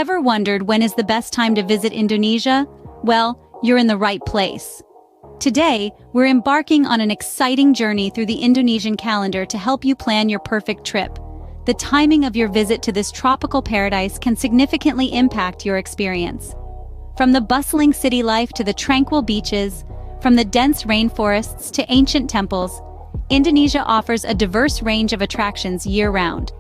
Ever wondered when is the best time to visit Indonesia? Well, you're in the right place. Today, we're embarking on an exciting journey through the Indonesian calendar to help you plan your perfect trip. The timing of your visit to this tropical paradise can significantly impact your experience. From the bustling city life to the tranquil beaches, from the dense rainforests to ancient temples, Indonesia offers a diverse range of attractions year-round.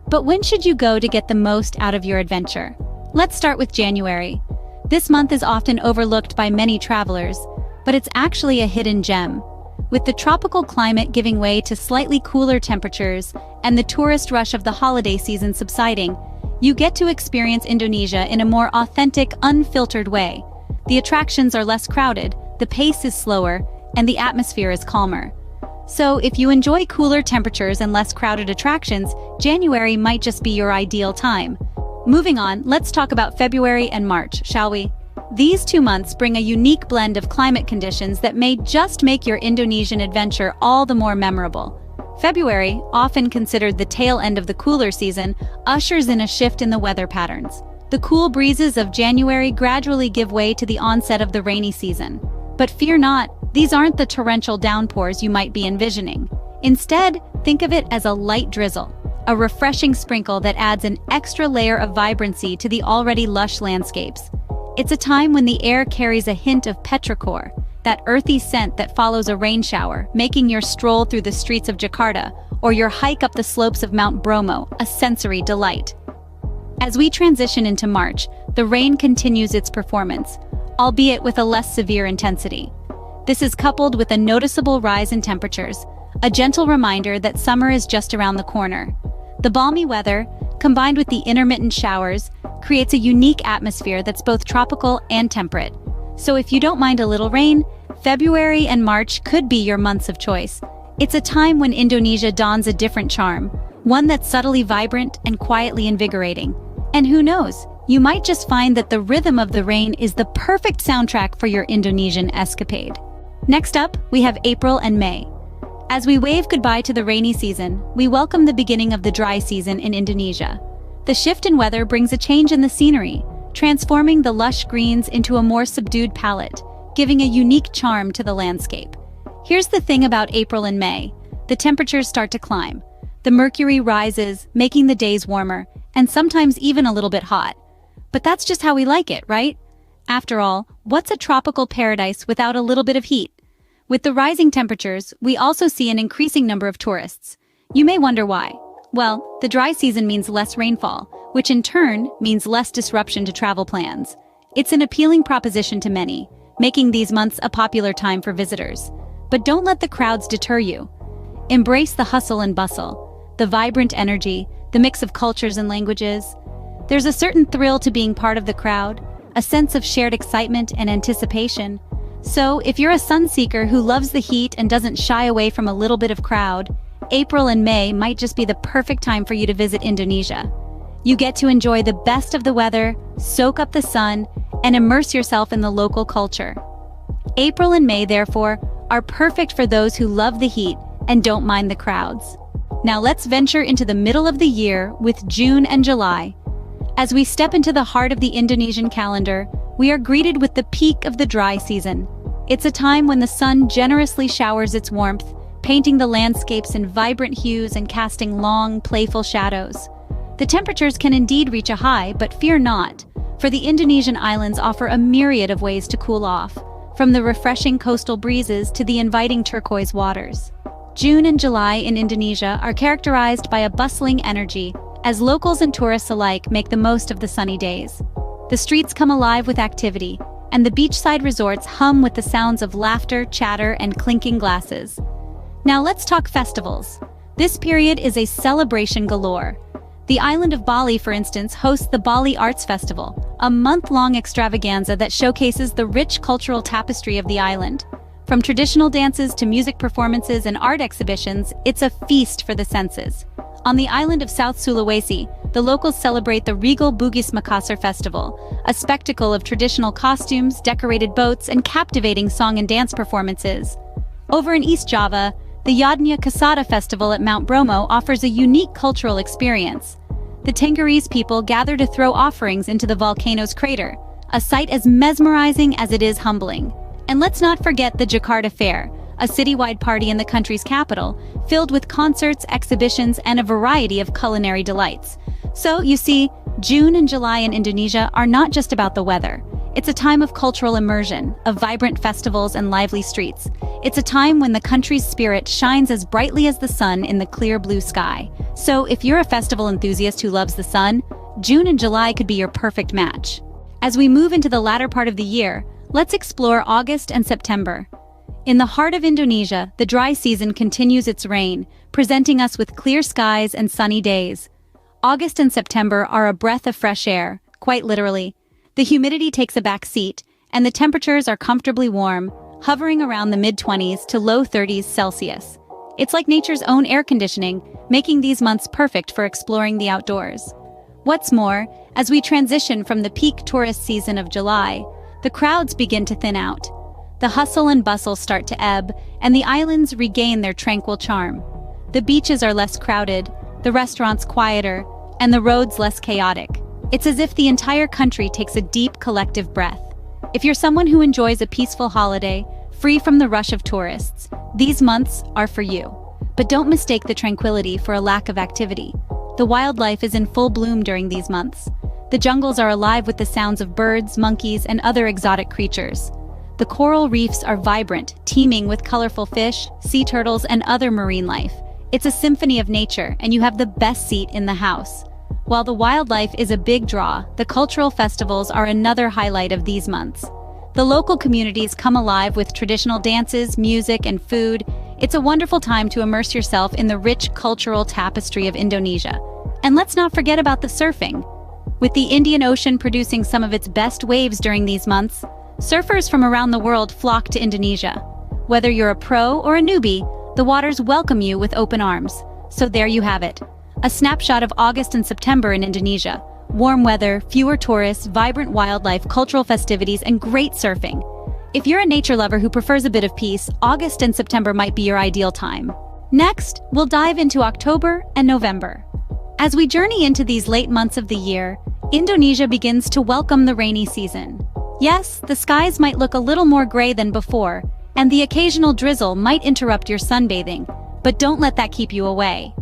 But when should you go to get the most out of your adventure? Let's start with January. This month is often overlooked by many travelers, but it's actually a hidden gem. With the tropical climate giving way to slightly cooler temperatures and the tourist rush of the holiday season subsiding, you get to experience Indonesia in a more authentic, unfiltered way. The attractions are less crowded, the pace is slower, and the atmosphere is calmer. So if you enjoy cooler temperatures and less crowded attractions, January might just be your ideal time. Moving on, let's talk about February and March, shall we? These 2 months bring a unique blend of climate conditions that may just make your Indonesian adventure all the more memorable. February, often considered the tail end of the cooler season, ushers in a shift in the weather patterns. The cool breezes of January gradually give way to the onset of the rainy season. But fear not, these aren't the torrential downpours you might be envisioning. Instead, think of it as a light drizzle, a refreshing sprinkle that adds an extra layer of vibrancy to the already lush landscapes. It's a time when the air carries a hint of petrichor, that earthy scent that follows a rain shower, making your stroll through the streets of Jakarta or your hike up the slopes of Mount Bromo a sensory delight. As we transition into March, the rain continues its performance, albeit with a less severe intensity. This is coupled with a noticeable rise in temperatures, a gentle reminder that summer is just around the corner. The balmy weather, combined with the intermittent showers, creates a unique atmosphere that's both tropical and temperate. So if you don't mind a little rain, February and March could be your months of choice. It's a time when Indonesia dons a different charm, one that's subtly vibrant and quietly invigorating. And who knows, you might just find that the rhythm of the rain is the perfect soundtrack for your Indonesian escapade. Next up, we have April and May. As we wave goodbye to the rainy season, we welcome the beginning of the dry season in Indonesia. The shift in weather brings a change in the scenery, transforming the lush greens into a more subdued palette, giving a unique charm to the landscape. Here's the thing about April and May. The temperatures start to climb. The mercury rises, making the days warmer, and sometimes even a little bit hot. But that's just how we like it, right? After all, what's a tropical paradise without a little bit of heat? With the rising temperatures, we also see an increasing number of tourists. You may wonder why. Well, the dry season means less rainfall, which in turn means less disruption to travel plans. It's an appealing proposition to many, making these months a popular time for visitors. But don't let the crowds deter you. Embrace the hustle and bustle, the vibrant energy, the mix of cultures and languages. There's a certain thrill to being part of the crowd, a sense of shared excitement and anticipation. So, if you're a sun seeker who loves the heat and doesn't shy away from a little bit of crowd, April and May might just be the perfect time for you to visit Indonesia. You get to enjoy the best of the weather, soak up the sun, and immerse yourself in the local culture. April and May, therefore, are perfect for those who love the heat and don't mind the crowds. Now let's venture into the middle of the year with June and July. As we step into the heart of the Indonesian calendar, we are greeted with the peak of the dry season. It's a time when the sun generously showers its warmth, painting the landscapes in vibrant hues and casting long, playful shadows. The temperatures can indeed reach a high, but fear not, for the Indonesian islands offer a myriad of ways to cool off, from the refreshing coastal breezes to the inviting turquoise waters. June and July in Indonesia are characterized by a bustling energy, as locals and tourists alike make the most of the sunny days. The streets come alive with activity, and the beachside resorts hum with the sounds of laughter, chatter, and clinking glasses. Now let's talk festivals. This period is a celebration galore. The island of Bali, for instance, hosts the Bali Arts Festival, a month-long extravaganza that showcases the rich cultural tapestry of the island. From traditional dances to music performances and art exhibitions, it's a feast for the senses. On the island of South Sulawesi, the locals celebrate the regal Bugis Makassar Festival, a spectacle of traditional costumes, decorated boats, and captivating song and dance performances. Over in East Java, the Yadnya Kasada Festival at Mount Bromo offers a unique cultural experience. the Tenggris people gather to throw offerings into the volcano's crater, a sight as mesmerizing as it is humbling. And let's not forget the Jakarta Fair, a citywide party in the country's capital, filled with concerts, exhibitions, and a variety of culinary delights. So, you see, June and July in Indonesia are not just about the weather. It's a time of cultural immersion, of vibrant festivals and lively streets. It's a time when the country's spirit shines as brightly as the sun in the clear blue sky. So, if you're a festival enthusiast who loves the sun, June and July could be your perfect match. As we move into the latter part of the year, let's explore August and September. In the heart of Indonesia, the dry season continues its reign, presenting us with clear skies and sunny days. August and September are a breath of fresh air, quite literally. The humidity takes a back seat, and the temperatures are comfortably warm, hovering around the mid-20s to low 30s Celsius. It's like nature's own air conditioning, making these months perfect for exploring the outdoors. What's more, as we transition from the peak tourist season of July, the crowds begin to thin out. The hustle and bustle start to ebb, and the islands regain their tranquil charm. The beaches are less crowded, the restaurants quieter, and the roads less chaotic. It's as if the entire country takes a deep collective breath. If you're someone who enjoys a peaceful holiday, free from the rush of tourists, these months are for you. But don't mistake the tranquility for a lack of activity. The wildlife is in full bloom during these months. The jungles are alive with the sounds of birds, monkeys, and other exotic creatures. The coral reefs are vibrant, teeming with colorful fish, sea turtles, and other marine life. It's a symphony of nature, and you have the best seat in the house. While the wildlife is a big draw, the cultural festivals are another highlight of these months. The local communities come alive with traditional dances, music, and food. It's a wonderful time to immerse yourself in the rich cultural tapestry of Indonesia. And let's not forget about the surfing. With the Indian Ocean producing some of its best waves during these months, surfers from around the world flock to Indonesia. Whether you're a pro or a newbie, the waters welcome you with open arms. So there you have it. A snapshot of August and September in Indonesia. Warm weather, fewer tourists, vibrant wildlife, cultural festivities, and great surfing. If you're a nature lover who prefers a bit of peace, August and September might be your ideal time. Next, we'll dive into October and November. As we journey into these late months of the year, Indonesia begins to welcome the rainy season. Yes, the skies might look a little more gray than before, and the occasional drizzle might interrupt your sunbathing, but don't let that keep you away.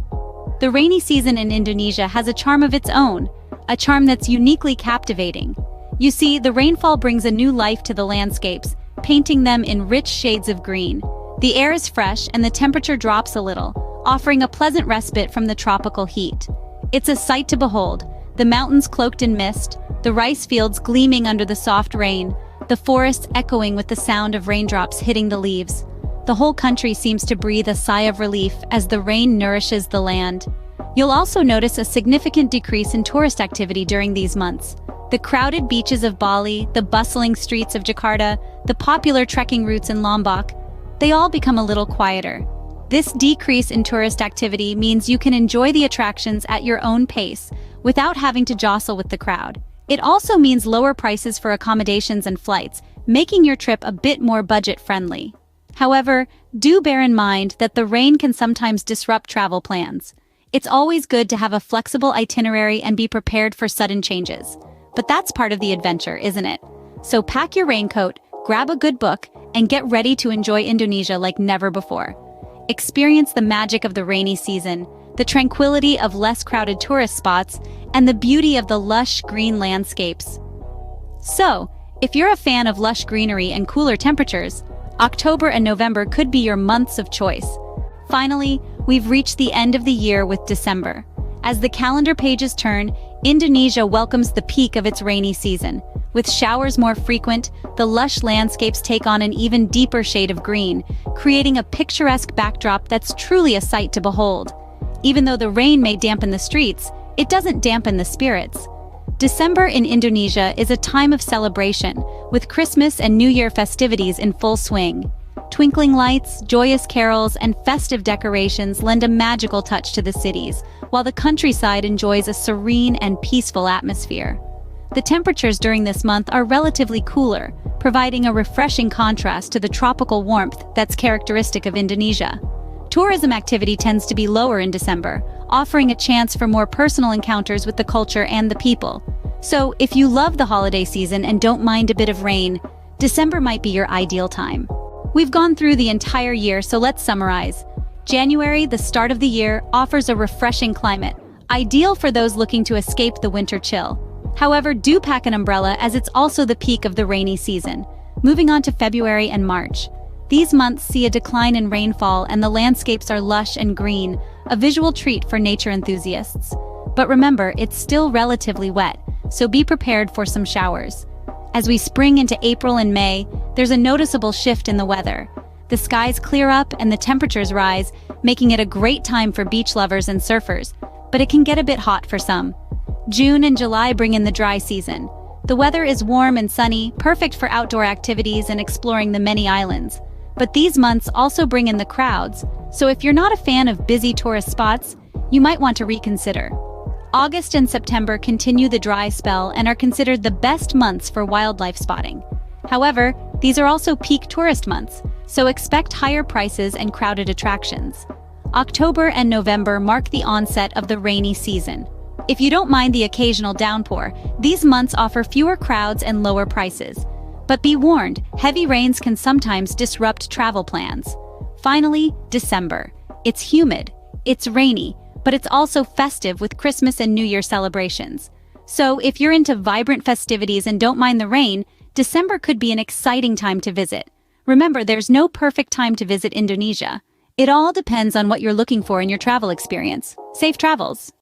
The rainy season in Indonesia has a charm of its own, a charm that's uniquely captivating. You see, the rainfall brings a new life to the landscapes, painting them in rich shades of green. The air is fresh and the temperature drops a little, offering a pleasant respite from the tropical heat. It's a sight to behold, the mountains cloaked in mist, the rice fields gleaming under the soft rain, the forests echoing with the sound of raindrops hitting the leaves. The whole country seems to breathe a sigh of relief as the rain nourishes the land. You'll also notice a significant decrease in tourist activity during these months. The crowded beaches of Bali, the bustling streets of Jakarta, the popular trekking routes in Lombok, they all become a little quieter. This decrease in tourist activity means you can enjoy the attractions at your own pace without having to jostle with the crowd. It also means lower prices for accommodations and flights, making your trip a bit more budget-friendly. However, do bear in mind that the rain can sometimes disrupt travel plans. It's always good to have a flexible itinerary and be prepared for sudden changes. But that's part of the adventure, isn't it? So pack your raincoat, grab a good book, and get ready to enjoy Indonesia like never before. Experience the magic of the rainy season, the tranquility of less crowded tourist spots, and the beauty of the lush green landscapes. So, if you're a fan of lush greenery and cooler temperatures, October and November could be your months of choice. Finally, we've reached the end of the year with December. As the calendar pages turn, Indonesia welcomes the peak of its rainy season. With showers more frequent, the lush landscapes take on an even deeper shade of green, creating a picturesque backdrop that's truly a sight to behold. Even though the rain may dampen the streets, it doesn't dampen the spirits. December in Indonesia is a time of celebration, with Christmas and New Year festivities in full swing. Twinkling lights, joyous carols, and festive decorations lend a magical touch to the cities, while the countryside enjoys a serene and peaceful atmosphere. The temperatures during this month are relatively cooler, providing a refreshing contrast to the tropical warmth that's characteristic of Indonesia. Tourism activity tends to be lower in December, offering a chance for more personal encounters with the culture and the people. So, if you love the holiday season and don't mind a bit of rain, December might be your ideal time. We've gone through the entire year, so let's summarize. January, the start of the year, offers a refreshing climate, ideal for those looking to escape the winter chill. However, do pack an umbrella as it's also the peak of the rainy season. Moving on to February and March. These months see a decline in rainfall and the landscapes are lush and green, a visual treat for nature enthusiasts. But remember, it's still relatively wet, so be prepared for some showers. As we spring into April and May, there's a noticeable shift in the weather. The skies clear up and the temperatures rise, making it a great time for beach lovers and surfers, but it can get a bit hot for some. June and July bring in the dry season. The weather is warm and sunny, perfect for outdoor activities and exploring the many islands. But these months also bring in the crowds, so if you're not a fan of busy tourist spots, you might want to reconsider. August and September continue the dry spell and are considered the best months for wildlife spotting. However, these are also peak tourist months, so expect higher prices and crowded attractions. October and November mark the onset of the rainy season. If you don't mind the occasional downpour, these months offer fewer crowds and lower prices. But be warned, heavy rains can sometimes disrupt travel plans. Finally, December. It's humid, it's rainy, but it's also festive with Christmas and New Year celebrations. So if you're into vibrant festivities and don't mind the rain, December could be an exciting time to visit. Remember, there's no perfect time to visit Indonesia. It all depends on what you're looking for in your travel experience. Safe travels!